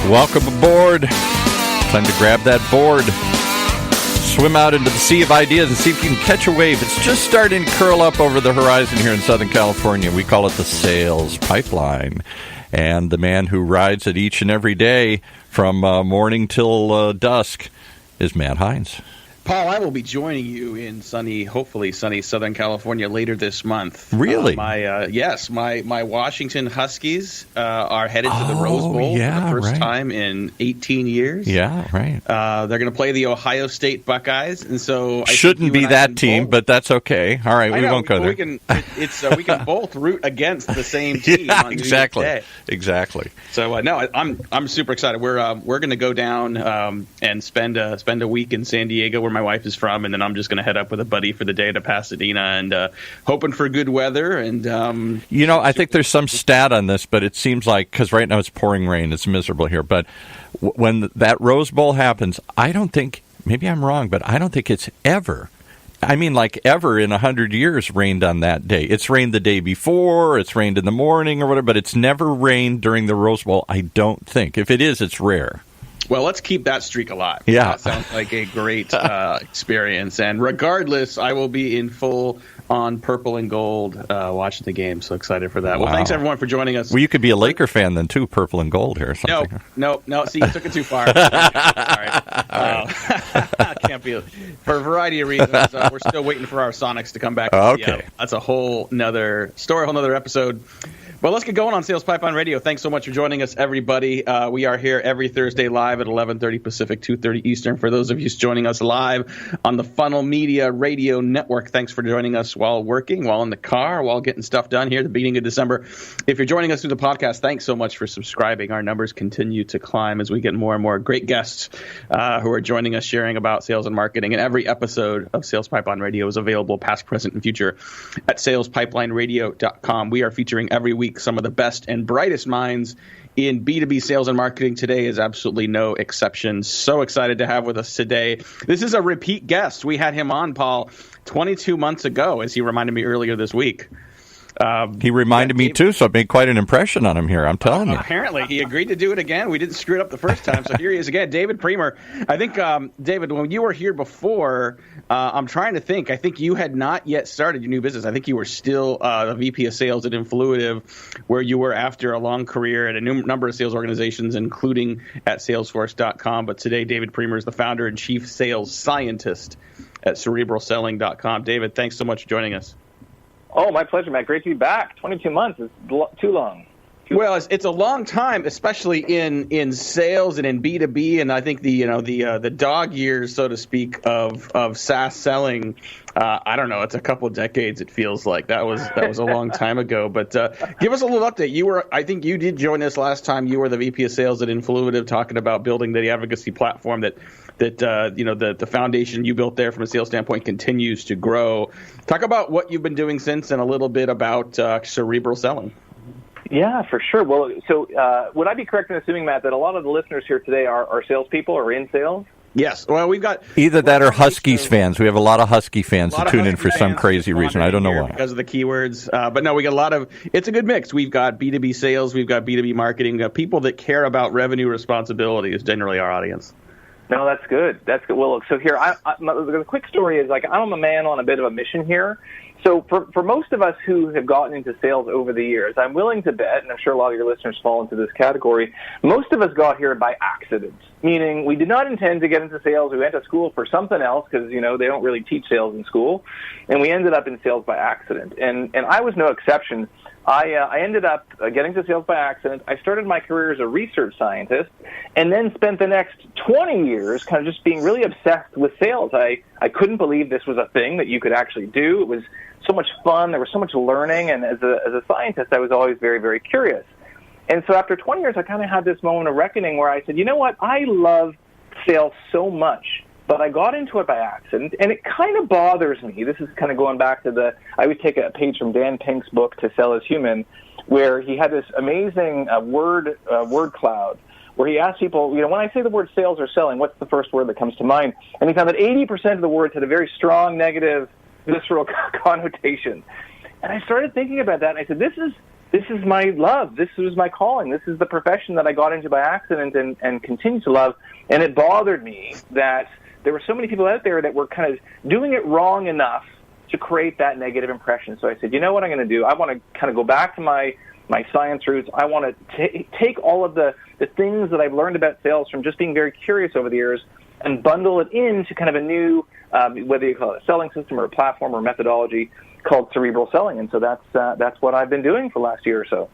Welcome aboard. Time to grab that board, swim out into the sea of ideas and see if you can catch a wave. It's just starting to curl up over the horizon here in Southern California. We call it the sales pipeline. And the man who rides it each and every day from morning till dusk is Matt Heinz. Paul, I will be joining you in hopefully sunny Southern California later this month. Really? My Washington Huskies are headed to the Rose Bowl for the first time in 18 years. Yeah, right. They're going to play the Ohio State Buckeyes, and so shouldn't be that team, but that's okay. All right, we won't go there. We can both root against the same team. Yeah, on exactly. So I'm super excited. We're going to go down and spend a week in San Diego, where my wife is from, and then I'm just going to head up with a buddy for the day to Pasadena, and hoping for good weather. And I think there's some stat on this, but it seems like, because right now it's pouring rain, it's miserable here, but when that Rose Bowl happens, I don't think, maybe I'm wrong, but I don't think it's ever in 100 years rained on that day. It's rained the day before, it's rained in the morning or whatever, but it's never rained during the Rose Bowl, I don't think. If it is, it's rare. Well, let's keep that streak alive. Yeah. That sounds like a great experience. And regardless, I will be in full on purple and gold watching the game. So excited for that. Wow. Well, thanks, everyone, for joining us. Well, you could be a Laker fan then, too, purple and gold here or something. No. See, you took it too far. All right. Can't be. For a variety of reasons, we're still waiting for our Sonics to come back. Okay. That's a whole nother story, a whole nother episode. Well, let's get going on Sales Pipeline Radio. Thanks so much for joining us, everybody. We are here every Thursday live at 11:30 Pacific, 2:30 Eastern. For those of you joining us live on the Funnel Media Radio Network, thanks for joining us while working, while in the car, while getting stuff done here at the beginning of December. If you're joining us through the podcast, thanks so much for subscribing. Our numbers continue to climb as we get more and more great guests who are joining us, sharing about sales and marketing. And every episode of Sales Pipeline Radio is available past, present, and future at salespipelineradio.com. We are featuring every week some of the best and brightest minds in B2B sales and marketing. Today is absolutely no exception. So excited to have with us today. This is a repeat guest. We had him on, Paul, 22 months ago, as he reminded me earlier this week. He reminded me, too, so I made quite an impression on him here, I'm telling you. Apparently, he agreed to do it again. We didn't screw it up the first time, so here he is again. David Priemer. I think, David, when you were here before, I'm trying to think. I think you had not yet started your new business. I think you were still the VP of Sales at Influitive, where you were after a long career at a number of sales organizations, including at Salesforce.com. But today, David Priemer is the founder and chief sales scientist at CerebralSelling.com. David, thanks so much for joining us. Oh, my pleasure, Matt. Great to be back. 22 months is too long. Well, it's a long time, especially in sales and in B2B, and I think the dog years, so to speak, of SaaS selling. I don't know. It's a couple of decades. It feels like that was a long time ago. But give us a little update. I think you did join us last time. You were the VP of Sales at Influitive, talking about building the advocacy platform that the foundation you built there from a sales standpoint continues to grow. Talk about what you've been doing since, and a little bit about Cerebral Selling. Yeah, for sure. Well, so would I be correct in assuming, Matt, that a lot of the listeners here today are salespeople or in sales? Yes. Well, we've got either that or Huskies fans. We have a lot of Husky fans to tune in for some crazy reason. I don't know why. Because of the keywords. But no, we got a lot of – it's a good mix. We've got B2B sales. We've got B2B marketing. We've got people that care about revenue responsibility is generally our audience. No, that's good. That's good. Well, look, so here, the quick story is, I'm a man on a bit of a mission here. So for most of us who have gotten into sales over the years, I'm willing to bet, and I'm sure a lot of your listeners fall into this category, most of us got here by accident, meaning we did not intend to get into sales. We went to school for something else because, they don't really teach sales in school, and we ended up in sales by accident. And I was no exception. I ended up getting to sales by accident. I started my career as a research scientist and then spent the next 20 years kind of just being really obsessed with sales. I couldn't believe this was a thing that you could actually do. It was so much fun. There was so much learning. And as a scientist, I was always very, very curious. And so after 20 years, I kind of had this moment of reckoning where I said, you know what? I love sales so much. But I got into it by accident, and it kind of bothers me. This is kind of going back to I would take a page from Dan Pink's book, To Sell Is Human, where he had this amazing word cloud, where he asked people, when I say the word sales or selling, what's the first word that comes to mind? And he found that 80% of the words had a very strong negative, visceral connotation. And I started thinking about that, and I said, this is this is my love. This was my calling. This is the profession that I got into by accident and continue to love. And it bothered me that there were so many people out there that were kind of doing it wrong enough to create that negative impression. So I said, you know what I'm going to do? I want to kind of go back to my science roots. I want to take all of the things that I've learned about sales from just being very curious over the years and bundle it into kind of a new, whether you call it a selling system or a platform or methodology called Cerebral Selling. And so that's what I've been doing for the last year or so.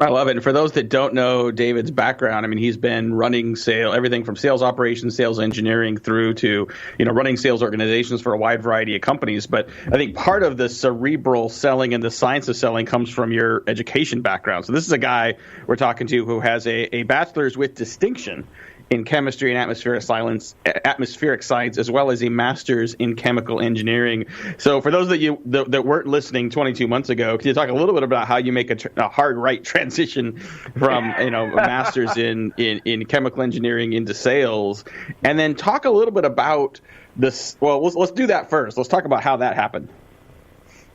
I love it. And for those that don't know David's background, I mean, he's been running everything from sales operations, sales engineering through to, running sales organizations for a wide variety of companies. But I think part of the cerebral selling and the science of selling comes from your education background. So this is a guy we're talking to who has a bachelor's with distinction in chemistry and atmospheric science, as well as a master's in chemical engineering. So for those that weren't listening 22 months ago, can you talk a little bit about how you make a hard right transition from a master's in chemical engineering into sales, and then talk a little bit about this? Well, let's do that first. Let's talk about how that happened.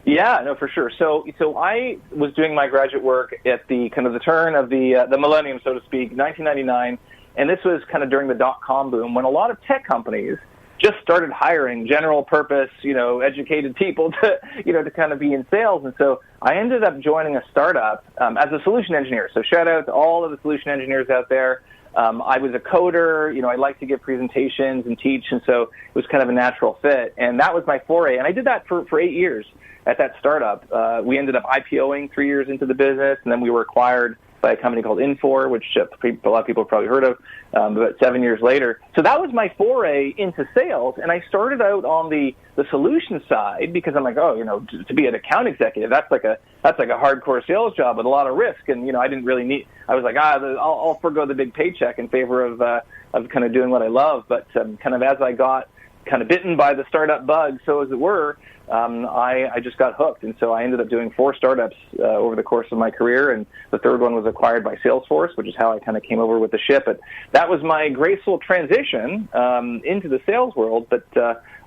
Yeah, no, for sure. So I was doing my graduate work at the kind of the turn of the millennium, so to speak, 1999. And this was kind of during the dot-com boom when a lot of tech companies just started hiring general purpose, educated people to kind of be in sales. And so I ended up joining a startup as a solution engineer. So shout out to all of the solution engineers out there. I was a coder. I like to give presentations and teach. And so it was kind of a natural fit. And that was my foray. And I did that for 8 years at that startup. We ended up IPOing 3 years into the business, and then we were acquired by a company called Infor, which a lot of people have probably heard of, about 7 years later. So that was my foray into sales, and I started out on the solution side because I'm like, to be an account executive, that's like a hardcore sales job with a lot of risk, and I didn't really need. I was like, I'll forego the big paycheck in favor of kind of doing what I love. But kind of as I got kind of bitten by the startup bug, so as it were, I just got hooked. And so I ended up doing 4 startups over the course of my career, and the third one was acquired by Salesforce, which is how I kind of came over with the ship. But that was my graceful transition into the sales world. But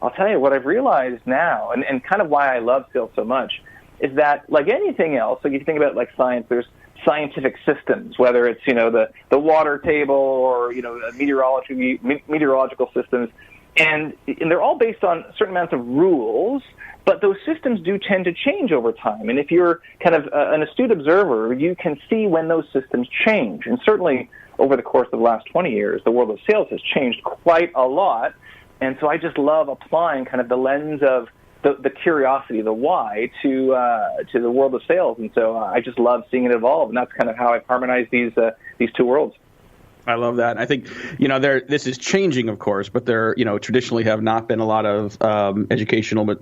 I'll tell you what I've realized now, and kind of why I love sales so much, is that like anything else, like if you think about like science, there's scientific systems, whether it's, the water table or, meteorological systems. And they're all based on certain amounts of rules, but those systems do tend to change over time. And if you're kind of an astute observer, you can see when those systems change. And certainly over the course of the last 20 years, the world of sales has changed quite a lot. And so I just love applying kind of the lens of the curiosity, the why, to the world of sales. And so I just love seeing it evolve. And that's kind of how I've harmonized these two worlds. I love that. I think, this is changing, of course, but there, traditionally have not been a lot of educational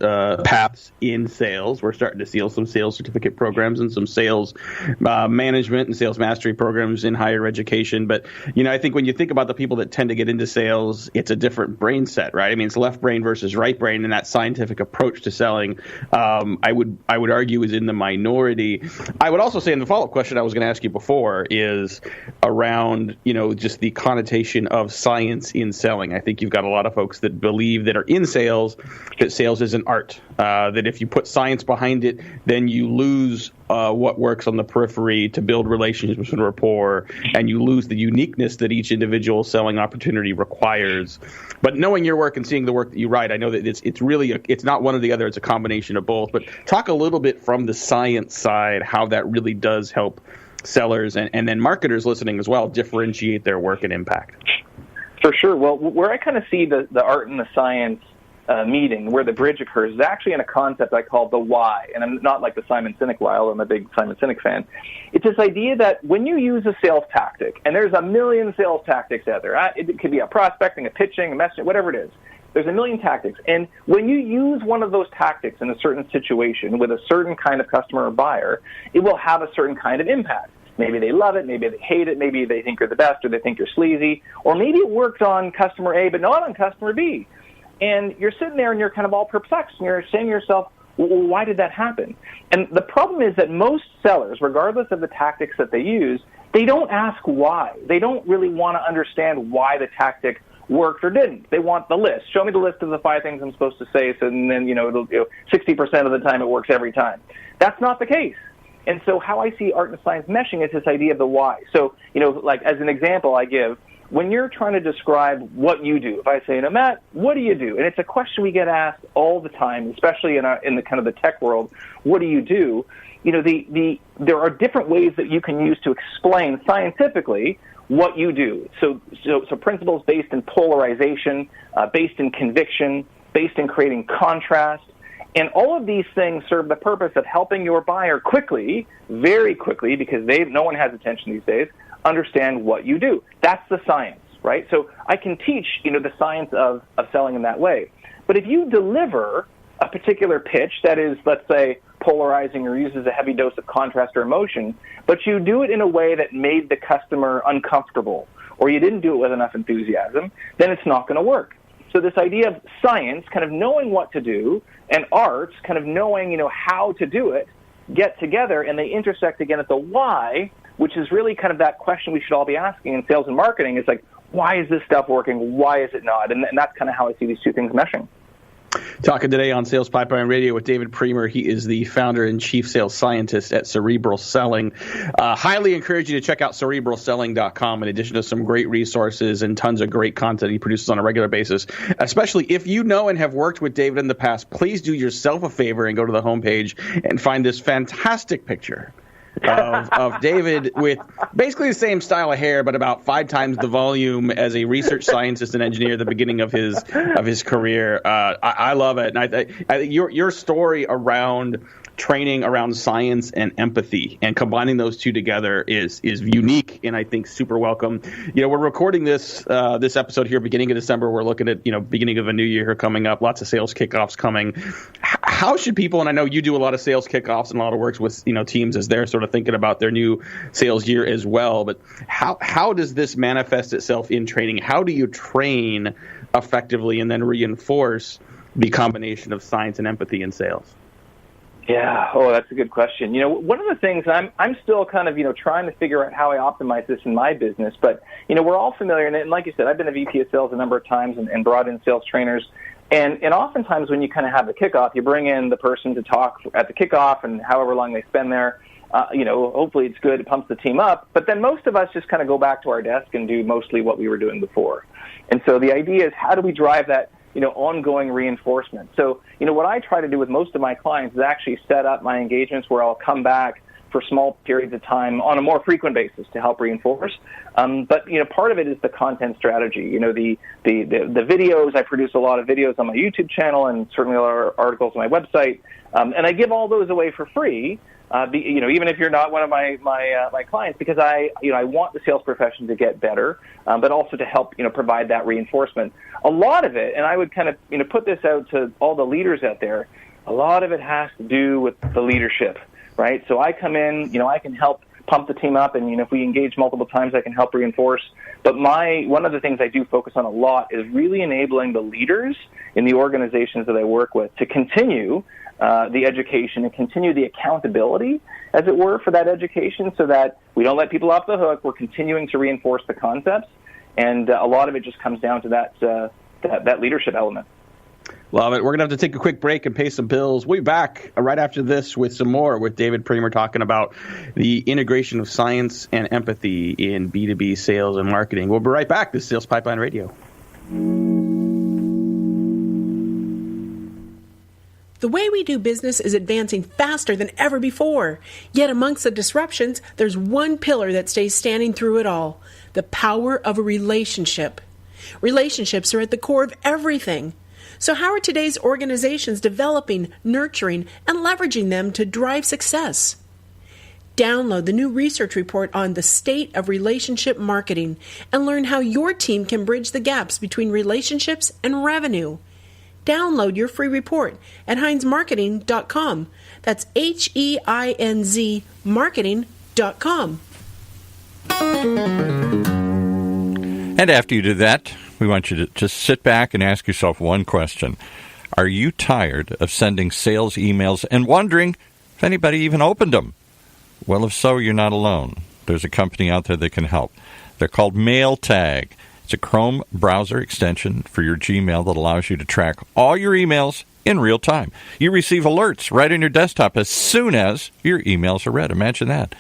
paths in sales. We're starting to see some sales certificate programs and some sales management and sales mastery programs in higher education. But, I think when you think about the people that tend to get into sales, it's a different brain set, right? I mean, it's left brain versus right brain, and that scientific approach to selling, I would argue, is in the minority. I would also say, in the follow-up question I was going to ask you before is around, just the connotation of science in selling. I think you've got a lot of folks that believe that are in sales that sales is an art, that if you put science behind it, then you lose what works on the periphery to build relationships and rapport, and you lose the uniqueness that each individual selling opportunity requires. But knowing your work and seeing the work that you write, I know that it's really it's not one or the other, it's a combination of both. But talk a little bit from the science side, how that really does help sellers and then marketers listening as well differentiate their work and impact. For sure. Well, where I kind of see the art and the science meeting, where the bridge occurs, is actually in a concept I call the why. And I'm not like the Simon Sinek why, although I'm a big Simon Sinek fan. It's this idea that when you use a sales tactic, and there's a million sales tactics out there, it could be a prospecting, a pitching, a messaging, whatever it is. There's a million tactics. And when you use one of those tactics in a certain situation with a certain kind of customer or buyer, it will have a certain kind of impact. Maybe they love it, maybe they hate it, maybe they think you're the best or they think you're sleazy, or maybe it worked on customer A but not on customer B. And you're sitting there and you're kind of all perplexed and you're saying to yourself, well, why did that happen? And the problem is that most sellers, regardless of the tactics that they use, they don't ask why. They don't really want to understand why the tactic worked or didn't. They want the list. Show me the list of the 5 things I'm supposed to say, so and then, 60% of the time it works every time. That's not the case. And so how I see art and science meshing is this idea of the why. So, like as an example I give, when you're trying to describe what you do, if I say, Matt, what do you do? And it's a question we get asked all the time, especially in the kind of the tech world. What do you do? There are different ways that you can use to explain scientifically what you do. So principles based in polarization, based in conviction, based in creating contrast. And all of these things serve the purpose of helping your buyer quickly, very quickly, because no one has attention these days, understand what you do. That's the science, right? So I can teach, the science of selling in that way. But if you deliver a particular pitch that is, let's say, polarizing or uses a heavy dose of contrast or emotion, but you do it in a way that made the customer uncomfortable, or you didn't do it with enough enthusiasm, then it's not going to work. So this idea of science, kind of knowing what to do, and arts, kind of knowing, how to do it, get together, and they intersect again at the why, which is really kind of that question we should all be asking in sales and marketing. It's like, why is this stuff working? Why is it not? And that's kind of how I see these two things meshing. Talking today on Sales Pipeline Radio with David Priemer. He is the founder and chief sales scientist at Cerebral Selling. Highly encourage you to check out cerebralselling.com in addition to some great resources and tons of great content he produces on a regular basis. Especially if you know and have worked with David in the past, please do yourself a favor and go to the homepage and find this fantastic picture of David with basically the same style of hair, but about 5 times the volume as a research scientist and engineer at the beginning of his career. I love it, and I think your story around training around science and empathy and combining those two together is unique and I think super welcome. We're recording this episode here beginning of December. We're looking at beginning of a new year here coming up. Lots of sales kickoffs coming. How should people, and I know you do a lot of sales kickoffs and a lot of works with teams as they're sort of thinking about their new sales year as well, but how does this manifest itself in training? How do you train effectively and then reinforce the combination of science and empathy in sales? Yeah. Oh, that's a good question. One of the things I'm still kind of, trying to figure out how I optimize this in my business, but, we're all familiar, and like you said, I've been a VP of sales a number of times and brought in sales trainers. And oftentimes when you kind of have the kickoff, you bring in the person to talk at the kickoff and however long they spend there. Hopefully it's good. It pumps the team up. But then most of us just kind of go back to our desk and do mostly what we were doing before. And so the idea is, how do we drive that, ongoing reinforcement? So, what I try to do with most of my clients is actually set up my engagements where I'll come back for small periods of time on a more frequent basis to help reinforce. But part of it is the content strategy. The videos. I produce a lot of videos on my YouTube channel and certainly a lot of articles on my website. And I give all those away for free. Even if you're not one of my clients, because I want the sales profession to get better, but also to help provide that reinforcement. A lot of it, and I would kind of put this out to all the leaders out there. A lot of it has to do with the leadership, right? So I come in, I can help pump the team up, and if we engage multiple times, I can help reinforce. But one of the things I do focus on a lot is really enabling the leaders in the organizations that I work with to continue the education and continue the accountability, as it were, for that education, so that we don't let people off the hook. We're continuing to reinforce the concepts, and a lot of it just comes down to that leadership element. Love it. We're going to have to take a quick break and pay some bills. We'll be back right after this with some more with David Priemer talking about the integration of science and empathy in B2B sales and marketing. We'll be right back. This is Sales Pipeline Radio. The way we do business is advancing faster than ever before. Yet amongst the disruptions, there's one pillar that stays standing through it all: the power of a relationship. Relationships are at the core of everything. So how are today's organizations developing, nurturing, and leveraging them to drive success? Download the new research report on the state of relationship marketing and learn how your team can bridge the gaps between relationships and revenue. Download your free report at HeinzMarketing.com. That's HEINZ marketing.com. And after you do that, we want you to just sit back and ask yourself one question. Are you tired of sending sales emails and wondering if anybody even opened them? Well, if so, you're not alone. There's a company out there that can help. They're called MailTag. It's a Chrome browser extension for your Gmail that allows you to track all your emails in real time. You receive alerts right on your desktop as soon as your emails are read. Imagine that.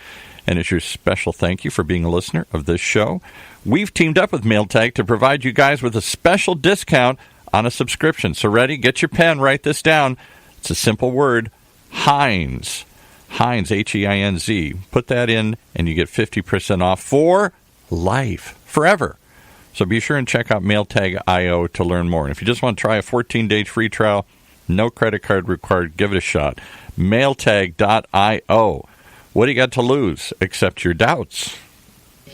And as your special thank you for being a listener of this show, we've teamed up with MailTag to provide you guys with a special discount on a subscription. So ready? Get your pen. Write this down. It's a simple word, Heinz. Heinz, H-E-I-N-Z. Put that in, and you get 50% off for life, forever. So be sure and check out MailTag.io to learn more. And if you just want to try a 14-day free trial, no credit card required, give it a shot. MailTag.io. What do you got to lose except your doubts?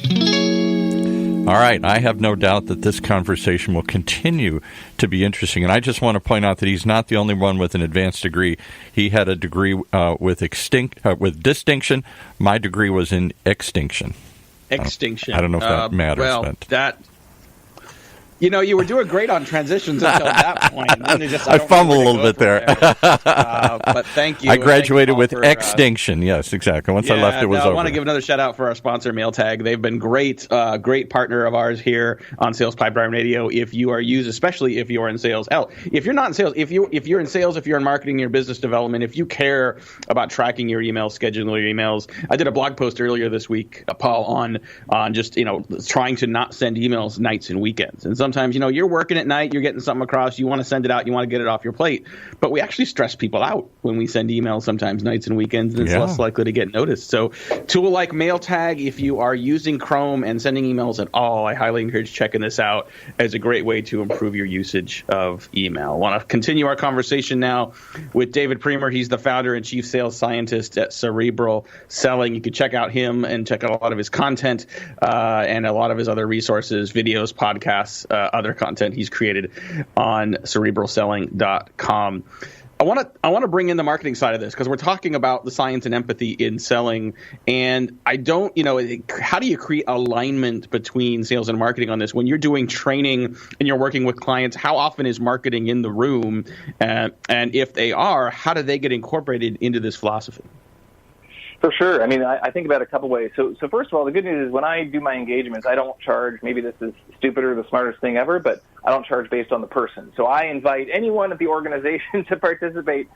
All right, I have no doubt that this conversation will continue to be interesting. And I just want to point out that he's not the only one with an advanced degree. He had a degree with distinction. My degree was in extinction. Extinction. I don't know if that matters. Well, but. You were doing great on transitions until that point. I fumbled a little bit there. But thank you. I graduated with extinction. Yes, exactly. Once I left, it was over. I want to give another shout out for our sponsor, MailTag. They've been great partner of ours here on Sales Pipeline Radio. If you are especially if you are in sales. If you're not in sales, if you're in sales, if you're in marketing, your business development, if you care about tracking your emails, scheduling your emails. I did a blog post earlier this week, Paul, on just trying to not send emails nights and weekends. And sometimes, you're working at night, you're getting something across, you want to send it out, you want to get it off your plate. But we actually stress people out when we send emails sometimes nights and weekends, and it's less likely to get noticed. So tool like MailTag, if you are using Chrome and sending emails at all, I highly encourage checking this out as a great way to improve your usage of email. I want to continue our conversation now with David Priemer. He's the founder and chief sales scientist at Cerebral Selling. You can check out him and check out a lot of his content and a lot of his other resources, videos, podcasts, other content he's created on cerebralselling.com. I want to bring in the marketing side of this because we're talking about the science and empathy in selling, and how do you create alignment between sales and marketing on this? When you're doing training and you're working with clients, how often is marketing in the room? And if they are, how do they get incorporated into this philosophy? For sure. I mean, I think about it a couple ways. So first of all, the good news is when I do my engagements, I don't charge, maybe this is stupid or the smartest thing ever, but I don't charge based on the person. So I invite anyone at the organization to participate,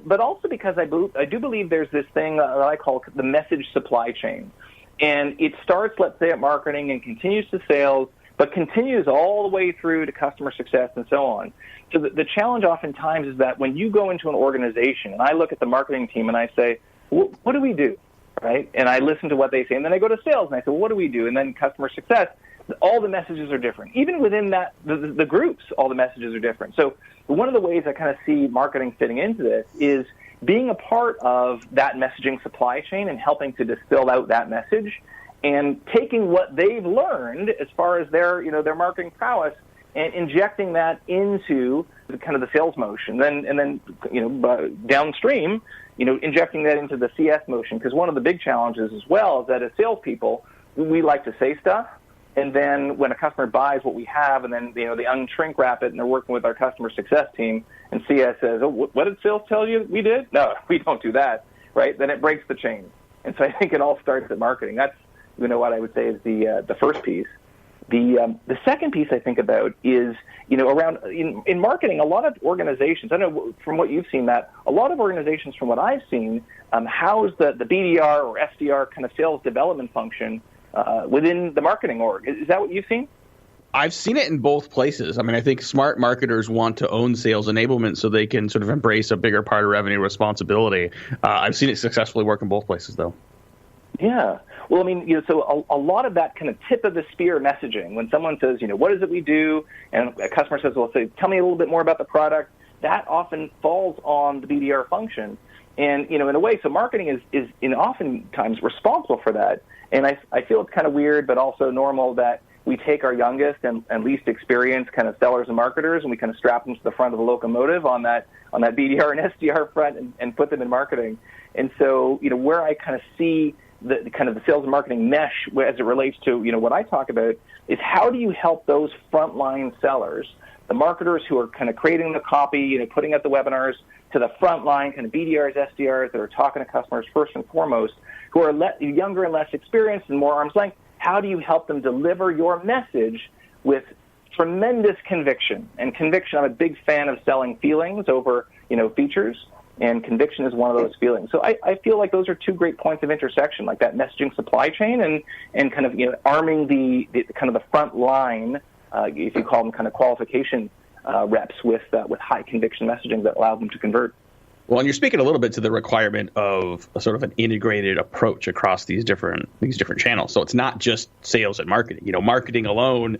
but also because I do believe there's this thing that I call the message supply chain. And it starts, let's say, at marketing and continues to sales, but continues all the way through to customer success and so on. So the challenge oftentimes is that when you go into an organization, and I look at the marketing team and I say, what do we do, right? And I listen to what they say, and then I go to sales, and I say, well, what do we do? And then customer success, all the messages are different. Even within that, the groups, all the messages are different. So one of the ways I kind of see marketing fitting into this is being a part of that messaging supply chain and helping to distill out that message and taking what they've learned as far as their marketing prowess and injecting that into the kind of the sales motion. And then downstream, injecting that into the CS motion, because one of the big challenges as well is that as salespeople, we like to say stuff, and then when a customer buys what we have, and then they unshrink wrap it, and they're working with our customer success team, and CS says, "Oh, what did sales tell you we did?" No, we don't do that, right? Then it breaks the chain, and so I think it all starts at marketing. That's what I would say is the first piece. The second piece I think about is, around in marketing, a lot of organizations, I know from what you've seen that, a lot of organizations from what I've seen, house the BDR or SDR kind of sales development function within the marketing org. Is that what you've seen? I've seen it in both places. I mean, I think smart marketers want to own sales enablement so they can sort of embrace a bigger part of revenue responsibility. I've seen it successfully work in both places, though. Yeah. Well, I mean, so a lot of that kind of tip of the spear messaging, when someone says, what is it we do? And a customer says, well, tell me a little bit more about the product. That often falls on the BDR function. And, in a way, so marketing is oftentimes responsible for that. And I feel it's kind of weird, but also normal that we take our youngest and least experienced kind of sellers and marketers, and we kind of strap them to the front of the locomotive on that BDR and SDR front and put them in marketing. And so, where I kind of see the kind of the sales and marketing mesh as it relates to, what I talk about is how do you help those frontline sellers, the marketers who are kind of creating the copy, putting out the webinars, to the frontline kind of BDRs, SDRs that are talking to customers first and foremost, who are younger and less experienced and more arm's length. How do you help them deliver your message with tremendous conviction. And conviction, I'm a big fan of selling feelings over, features. And conviction is one of those feelings. So I feel like those are two great points of intersection, like that messaging supply chain and kind of arming the kind of the front line, if you call them kind of qualification reps with high conviction messaging that allows them to convert. Well, and you're speaking a little bit to the requirement of a sort of an integrated approach across these different channels. So it's not just sales and marketing. Marketing alone,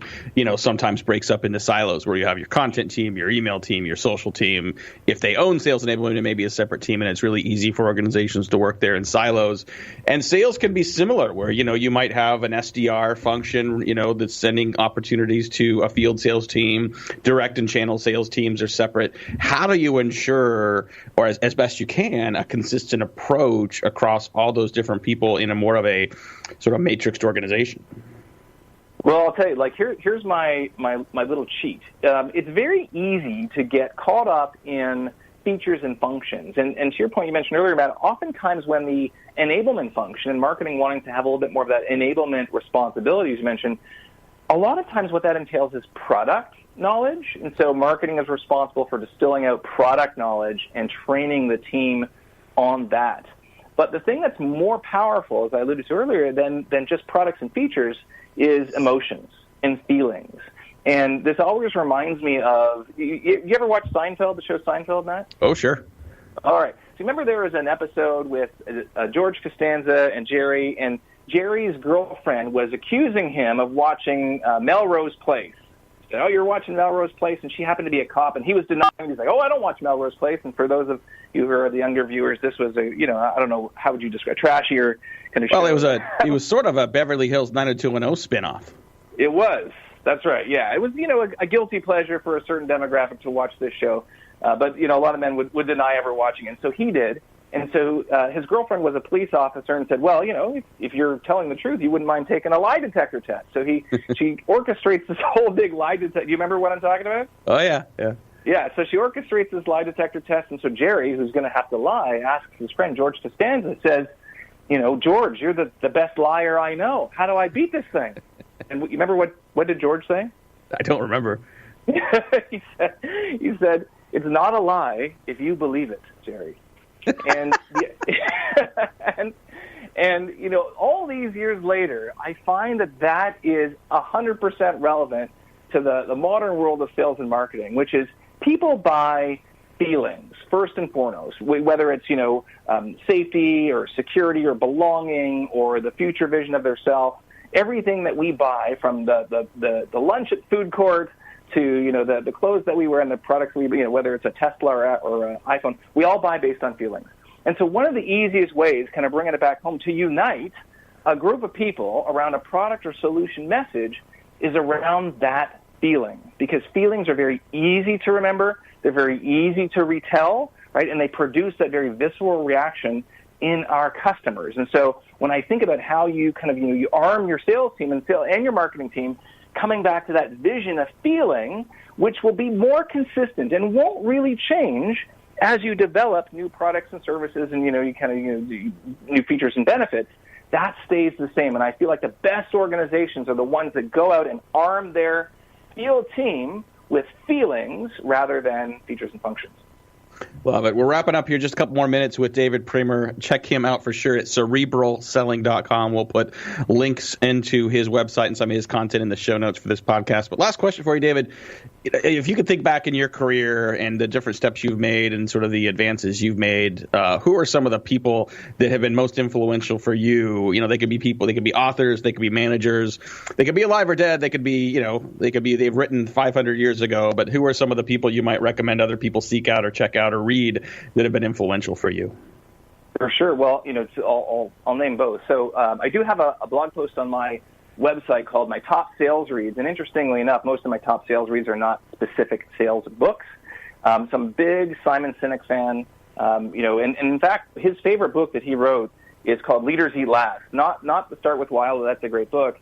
sometimes breaks up into silos where you have your content team, your email team, your social team. If they own sales enablement, it may be a separate team, and it's really easy for organizations to work there in silos. And sales can be similar, where you might have an SDR function, that's sending opportunities to a field sales team. Direct and channel sales teams are separate. How do you ensure, or as best you can, a consistent approach across all those different people in a more of a sort of matrixed organization? Well, I'll tell you, here's my little cheat. It's very easy to get caught up in features and functions. And to your point you mentioned earlier about oftentimes when the enablement function and marketing wanting to have a little bit more of that enablement responsibilities you mentioned, a lot of times what that entails is product knowledge, and so marketing is responsible for distilling out product knowledge and training the team on that. But the thing that's more powerful, as I alluded to earlier, than just products and features is emotions and feelings. And this always reminds me of, you ever watch Seinfeld, the show Seinfeld, Matt? Oh, sure. All right. So remember there was an episode with George Costanza and Jerry, and Jerry's girlfriend was accusing him of watching Melrose Place. Oh, you're watching Melrose Place, and she happened to be a cop, and he was denying. He's like, I don't watch Melrose Place. And for those of you who are the younger viewers, this was I don't know, how would you describe, trashier kind of show. Well, it was sort of a Beverly Hills 90210 spinoff. It was. That's right. Yeah, it was, a guilty pleasure for a certain demographic to watch this show. But, a lot of men would deny ever watching it. And so he did. And so his girlfriend was a police officer and said, well, if you're telling the truth, you wouldn't mind taking a lie detector test. So she orchestrates this whole big lie detector. Do you remember what I'm talking about? Oh, yeah. Yeah, so she orchestrates this lie detector test. And so Jerry, who's going to have to lie, asks his friend George Costanza, says, George, you're the best liar I know. How do I beat this thing? And you remember what did George say? I don't remember. He said, it's not a lie if you believe it, Jerry. And all these years later, I find that is 100% relevant to the modern world of sales and marketing, which is people buy feelings first and foremost, whether it's safety or security or belonging or the future vision of their self. Everything that we buy, from the lunch at food court to the clothes that we wear and the products we whether it's a Tesla or an iPhone, we all buy based on feelings. And so one of the easiest ways, kind of bringing it back home, to unite a group of people around a product or solution message is around that feeling, because feelings are very easy to remember, they're very easy to retell, right? And they produce that very visceral reaction in our customers. And so when I think about how you kind of you arm your sales team and your marketing team, coming back to that vision of feeling, which will be more consistent and won't really change as you develop new products and services and new features and benefits, that stays the same. And I feel like the best organizations are the ones that go out and arm their field team with feelings rather than features and functions. Love it. We're wrapping up here. Just a couple more minutes with David Priemer. Check him out for sure at cerebralselling.com. We'll put links into his website and some of his content in the show notes for this podcast. But last question for you, David. If you could think back in your career and the different steps you've made and sort of the advances you've made, who are some of the people that have been most influential for you? They could be people, they could be authors, they could be managers, they could be alive or dead, they could be, they've written 500 years ago. But who are some of the people you might recommend other people seek out or check out or read that have been influential for you? For sure. Well, I'll name both. So I do have a blog post on my website called My Top Sales Reads. And interestingly enough, most of my top sales reads are not specific sales books. So I'm a big Simon Sinek fan. And in fact, his favorite book that he wrote is called Leaders Eat Last. Not The Start With Why, although that's a great book.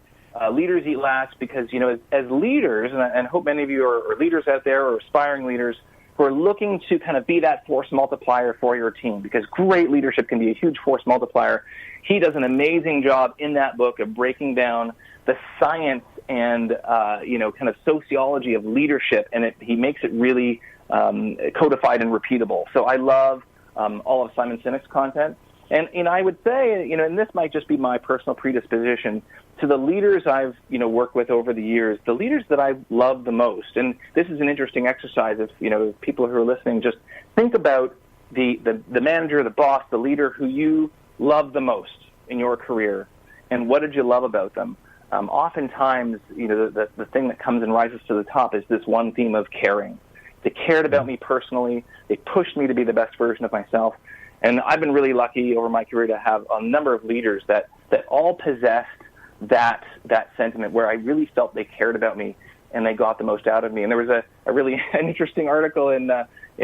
Leaders Eat Last because, as leaders, and I hope many of you are leaders out there or aspiring leaders, who are looking to kind of be that force multiplier for your team, because great leadership can be a huge force multiplier. He does an amazing job in that book of breaking down the science and kind of sociology of leadership, and he makes it really codified and repeatable. So I love all of Simon Sinek's content. And I would say, and this might just be my personal predisposition, to the leaders I've, worked with over the years, the leaders that I've loved the most, and this is an interesting exercise if, people who are listening, just think about the manager, the boss, the leader who you love the most in your career, and what did you love about them? Oftentimes, the thing that comes and rises to the top is this one theme of caring. They cared about me personally. They pushed me to be the best version of myself. And I've been really lucky over my career to have a number of leaders that all possessed that sentiment, where I really felt they cared about me and they got the most out of me. And there was an interesting article in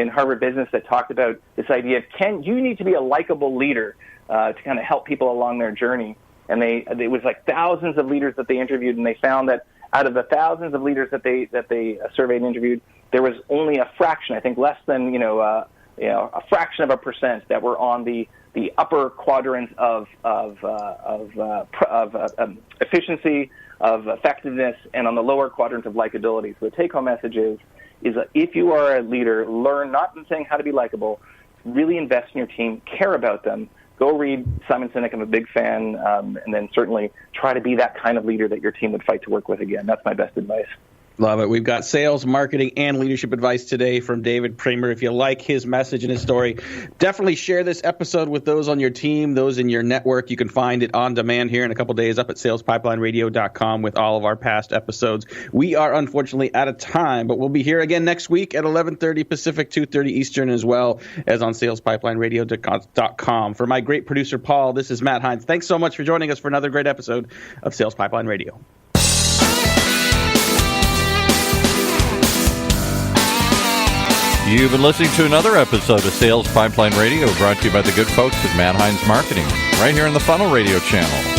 Harvard Business that talked about this idea of you need to be a likable leader to kind of help people along their journey. And it was like thousands of leaders that they interviewed, and they found that out of the thousands of leaders that they surveyed and interviewed, there was only a fraction, I think less than a fraction of a percent, that were on the upper quadrants of efficiency, of effectiveness, and on the lower quadrants of likability. So the take-home message is that if you are a leader, learn not in saying how to be likable, really invest in your team, care about them. Go read Simon Sinek. I'm a big fan, and then certainly try to be that kind of leader that your team would fight to work with again. That's my best advice. Love it. We've got sales, marketing, and leadership advice today from David Priemer. If you like his message and his story, definitely share this episode with those on your team, those in your network. You can find it on demand here in a couple days up at salespipelineradiо.com with all of our past episodes. We are unfortunately out of time, but we'll be here again next week at 11:30 Pacific, 2:30 Eastern, as well as on salespipelineradiо.com. For my great producer, Paul, this is Matt Heinz. Thanks so much for joining us for another great episode of Sales Pipeline Radio. You've been listening to another episode of Sales Pipeline Radio, brought to you by the good folks at Matt Heinz Marketing, right here on the Funnel Radio channel.